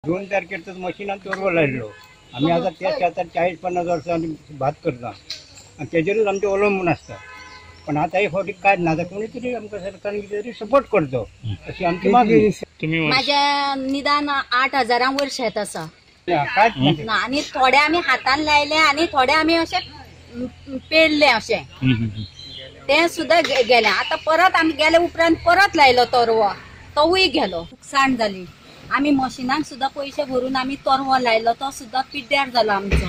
2 तारखेचं मशीनात चोरवं लागलो आम्ही आता त्या शेतात 40-50 वर्षांनी भात करता आणि त्याच्यावरच आमचे अवलंबून असतात. पण आता हे फावटी काय ना आता कोणीतरी आमच्या सरकारने कितीतरी सपोर्ट करतो अशी आमची मागणी. माझ्या निदान 8,000 वर शेत असा काय आणि थोडे आम्ही हातान लायले आणि थोडे आम्ही असे पेरले असे ते सुद्धा गेले. आता परत आम्ही गेले उपरांत परत लायलो तरव तोही गेलो नुकसाण झाली. आम्ही मशिनाक सुद्धा पैसे भरून आम्ही तरव लायलो तो सुद्धा पिड्ड्यार झालो आमचो.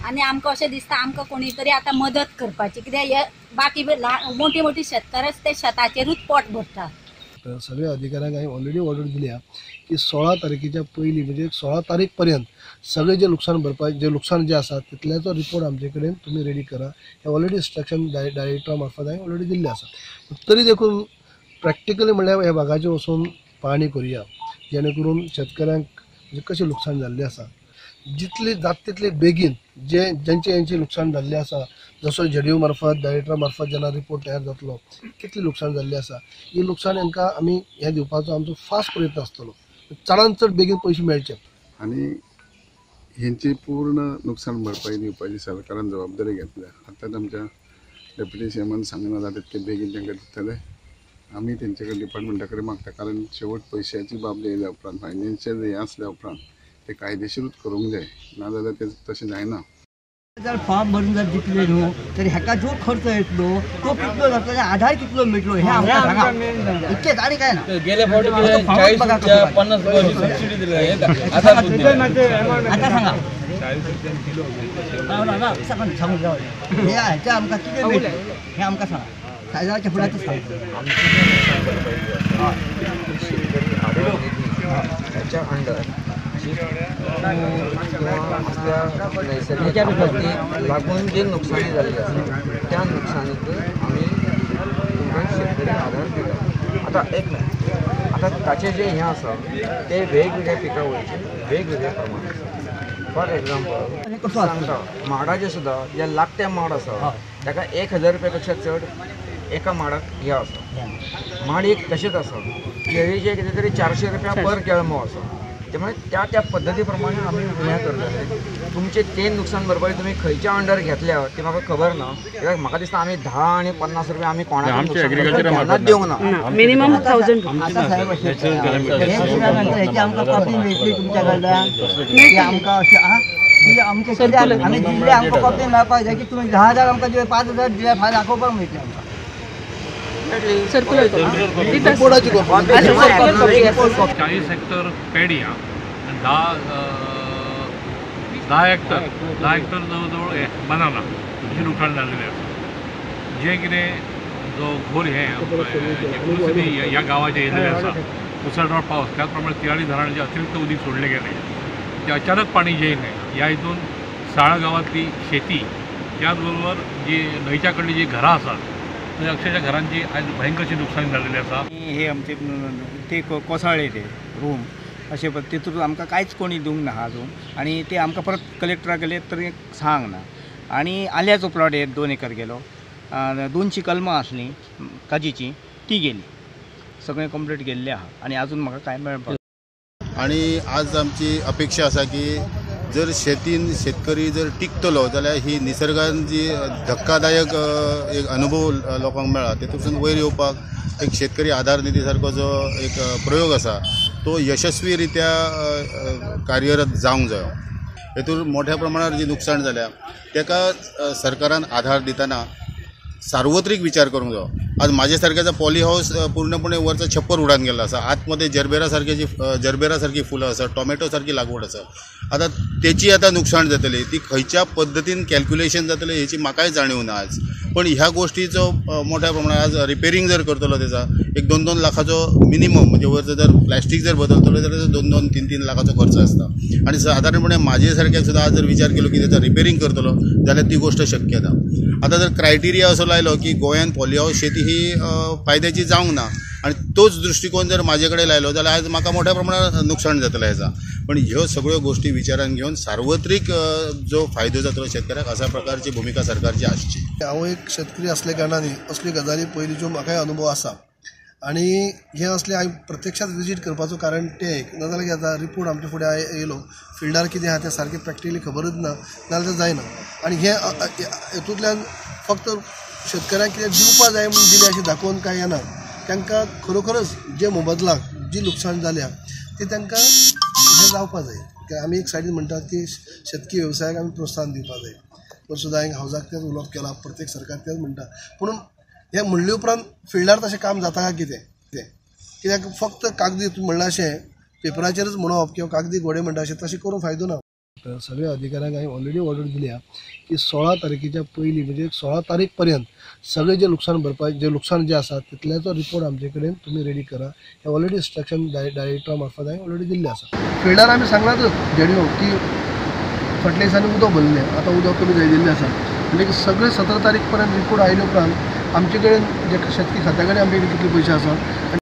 आणि आमकां अशें दिसता आमकां कोणी तरी आता मदत करपाची कित्याक बाकी मोठी मोठी शेतकऱ्याच ते शेताचेरूच पोट भरतात. सगळ्या अधिकाऱ्यांक हांवें ऑलरेडी ऑर्डर दिल्या की 16 तारखेच्या पयलीं म्हणजे 16 तारीख पर्यंत सगळे जे नुकसान भरपाई जे नुकसान जे आसा तितल्याचो रिपोर्ट आमचे कडेन तुम्ही रेडी करा. हे ऑलरेडी इन्स्ट्रक्शन डायरेक्टरा मार्फत हांवें ऑलरेडी दिल्ले आसा. तरी देखून प्रॅक्टिकली म्हणल्यार ह्या भागाचे वचून पाहणी करूया जेणे करून शेतकऱ्यांक म्हणजे कशें लुकसाण जाल्लें आसा जितली जाता तितले बेगीन ज्यांचे लुकसाण जाल्लें आसा जसो झेडीओ मार्फत डायरेक्टरा मार्फत जेन्ना रिपोर्ट तयार जातलो कितलें लुकसाण जाल्लें आसा ही लुकसाण हांकां आमी हे दिवपाचो आमचो फास्ट प्रयत्न आसतलो. चडांत चड बेगीन पयशे मेळचे आनी हेंची पूर्ण नुकसान भरपाई दिवपाची सरकारान जबाबदारी घेतल्या. आतांच आमच्या डेप्युटी सीएमान सांगना जाता तितके बेगीन तांकां दितले. आमी तेंचे कडेन डिपार्टमेंटा कडेन मागता कारण शेवट पयशाची बाब येयल्या उपरांत फायनान्शियल हे आसल्या उपरांत ते कायदेशीरूच करूंक जाय नाजाल्यार ते तशें जायना. जर फॉर्म भरून जर दितले न्हू तर हेका जो खर्च येतलो तो कितलो जातलो आधार कितलो मेळटलो हे आमकां सांगा. इतकेच आणि काय ना गेल्या फावटी 40-50 सबसिडी दिले आता सांगा सांगून जाऊ हे ह्याच्या आमकां कितें मेळटलें हे आमकां सांगा. सायजाच्या फुडाचें सांगता त्याच्या अंडर नैसर्गिक आपत्ती लागून जे नुकसानी झाली असेल त्या नुकसानीक आम्ही शेतकरी आधार दिला. आता एक नाही आता ताचे जे हे आसा ते वेगवेगळ्या पिकावरचे वेगवेगळे प्रमाण आसा. फॉर एक्झाम्पल सांगता माडाचे सुद्धा जे लागत्या माड आसा ताका 1,000 रुपया पेक्षा चड एका माडाक हे आसा. माड एक तशेंच आसा केळीचे कितें तरी 400 रुपया पर केळमो आसा. त्यामुळे त्या पद्धती प्रमाणे आम्ही हे करतले. तुमचे ते नुकसान भरपाई तुम्ही खंयच्या अंडर घेतल्या ते म्हाका खबर ना. कित्याक म्हाका दिसता आम्ही 10 आणि 50 रुपया आम्ही कोणाक देवंक ना. मिनिमम 1000 आता साहेब ह्याची आमकां कॉपी मेळटली तुमच्या कडल्यान की आमकां अशें आमचे आमी दिल्ले आमकां कॉपी मेळपाक जाय की तुमी 10,000 आमकां दिले 5,000 दिले फायदा दाखोवपाक मेळटलें आमकां. चाळीस हेक्टर पेडिया 10 हेक्टर जवळ हे बनाना तुमची नुकसान झालेले आसा. जे कितें जो घोर हे परिस्थिती ह्या गांवाचे येयलेले आसा मुसळधार पावस त्याच प्रमाणे तियाळी धरणाचे जे अतिरिक्त उदीक सोडले गेले ते अचानक पाणी जे येयलें ह्या हितून साळा गांवांतली शेती त्याचबरोबर जी न्हंयच्या कडली जी घरां आसात अक्षरशः घरांची आज भयंकरशी नुकसानी झालेली आसा. हे आमचे ते कोसळ्ळे ते रूम अशें तितून आमकां कांयच कोणी दिवंक ना अजून आणि ते आमकां परत कलेक्टराक गेले तरी सांग ना. आणि आल्याचो प्लॉट हे 2 एकर गेलो 200 कलमां आसलीं काजीची ती गेली सगळें कंप्लीट गेल्लें आहा आणि अजून म्हाका कांय मेळपाक. आणि आज आमची अपेक्षा आसा की जर शेतीन शेतकरी जर टिकतलो जाल्यार ही निसर्गान जी धक्कादायक एक अनुभव लोकांक मेळ्ळा तेतूंतसून वयर येवपाक एक शेतकरी आधार निधी सारको जो एक प्रयोग आसा तो यशस्वी रित्या कार्यरत जावंक जायो. हेतून मोठ्या प्रमाणात जी नुकसाण जाल्या तेका सरकारान आधार दितना सार्वत्रिक विचार करूंक जायो. आज माझे सारख्याचा पॉली हाऊस पूर्णपणे वरचा छप्पर उडान गेला असा. आतमध्ये जरबेरा सारखी फुलं आसा टोमॅटो सारखी लागवड आसा. आता त्याची आता नुकसाण जातली ती खंयच्या पद्धतीन कॅल्क्युलेशन जातले हेची म्हाकाय जाणीव ना आज. पण ह्या गोष्टीचो मोठ्या प्रमाणात आज रिपेरिंग जर करतलो त्याचा एक 2-2 लाखाचो मिनिमम म्हणजे वरचं जर प्लॅस्टिक जर बदलतलो जाल्यार 2-3 लाखाचो खर्च असता. आणि साधारणपणे माझे सारख्याक सुद्धा आज जर विचार केलो की त्याचा रिपेरिंग करतलो जाल्यार ती गोष्ट शक्य ना. आता जर क्रायटेरिया असो लायलो की गोंयान पॉली हाऊस शेती ही फायद्याची जावंक ना आणि तोच दृष्टिकोन जर माझे कडेन लायलो जाल्यार आज म्हाका मोठ्या प्रमाणात नुकसाण जातलें हेचा. पण ह्यो सगळ्यो गोष्टी विचारान घेवन सार्वत्रिक जो फायदो जातलो शेतकऱ्याक अशा प्रकारची भूमिका सरकारची आसची. हांव एक शेतकरी असल्या कारणान असली गजाली पयलींच्यो म्हाकाय अनुभव आसा आणि हे असले हांवें प्रत्यक्षात विजीट करपाचो कारण तें एक नाजाल्यार कितें जाता रिपोर्ट आमचे फुडें येयलो फिल्डार कितें आहा तें सारकें प्रॅक्टिकली खबरच ना नाजाल्यार तें जायना आनी हे हेतूंतल्यान फक्त शेतकऱ्यांक कितें दिवपा जाय म्हणून दिलें अशें दाखोवन कांय येना तांकां खरोखरच जे मोबदलाक जी लुकसाण जाल्या ती तांकां हें जावपा जाय आमी एक सायडीन म्हणटात की शेतकी वेवसायाक आमी प्रोत्साहन दिवपा जाय पण सुद्दां हांवें हावजाक तेच उलोवप केला प्रत्येक सरकार तेच म्हणटा पूण हे म्हणले उपरांत फिल्डार तशें काम जाता काय कितें कित्याक फक्त कागदी म्हणलां अशें पेपराचेरच म्हणप किंवा कागदी घोडे म्हणटा अशें तशें करून फायदो ना सगळ्या अधिकाऱ्यांक हांवें ऑलरेडी ऑर्डर दिल्या की 16 तारखेच्या पयलीं म्हणजे 16 तारीख पर्यंत सगळे जे लुकसाण भरपाई जे लुकसाण जे आसा तितल्याचो रिपोर्ट आमचे कडेन तुमी रेडी करा हे ऑलरेडी इंस्ट्रक्शन डायरेक्टरा मार्फत हांवें ऑलरेडी दिल्ले आसा फिल्डार आमी सांगलातच जेडिओ की फर्टिलायझरांनी उदक भरलें आतां उदक कमी जायिल्लें आसा म्हणजे सगळे 17 तारीख पर्यंत रिपोर्ट आयले उपरांत आमचे कडेन जे शेतकी खात्या कडेन आमचे कडेन कितले पयशे आसा